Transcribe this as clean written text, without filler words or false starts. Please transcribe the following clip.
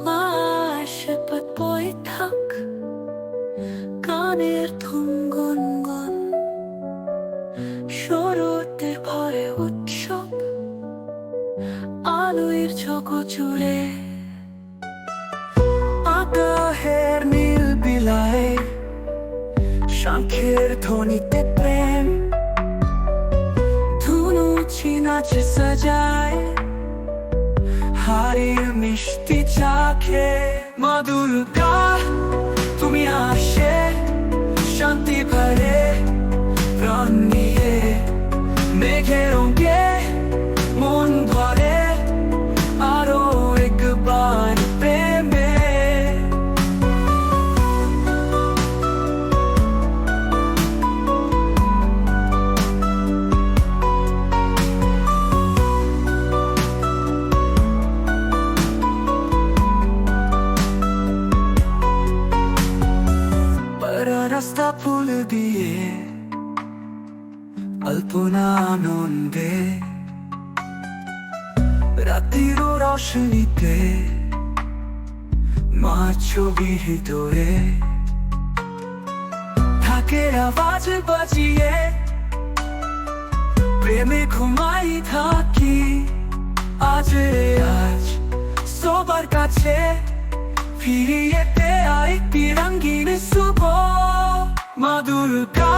মাসেপাত বই থাক গানের ধুম গুনগুন শুরুতে ভরে উৎসব আলোর জগৎ জুড়ে আকাশের নীল বিলায় শঙ্খের ধ্বনিতে প্রেম ধুনুচি নাচে সাজায় হাড়ির মিষ্টি চাখে মা দুর্গা তুমি আসে শান্তি ভরে প্রাণ নিয়ে মেঘের রঙে মন ভরে আরো একবার প্রেমে রাস্তা ফুল দিয়ে অল্পনা আনন্দে রাত্রির রোশনীতে মা ছবি ভিতরে থাকে আওয়াজ বাজিয়ে প্রেমে ঘুমাই থাকি আজ সবার কাছে ফিরিয়ে আরেকটি রঙিন শুভ মা দুর্গা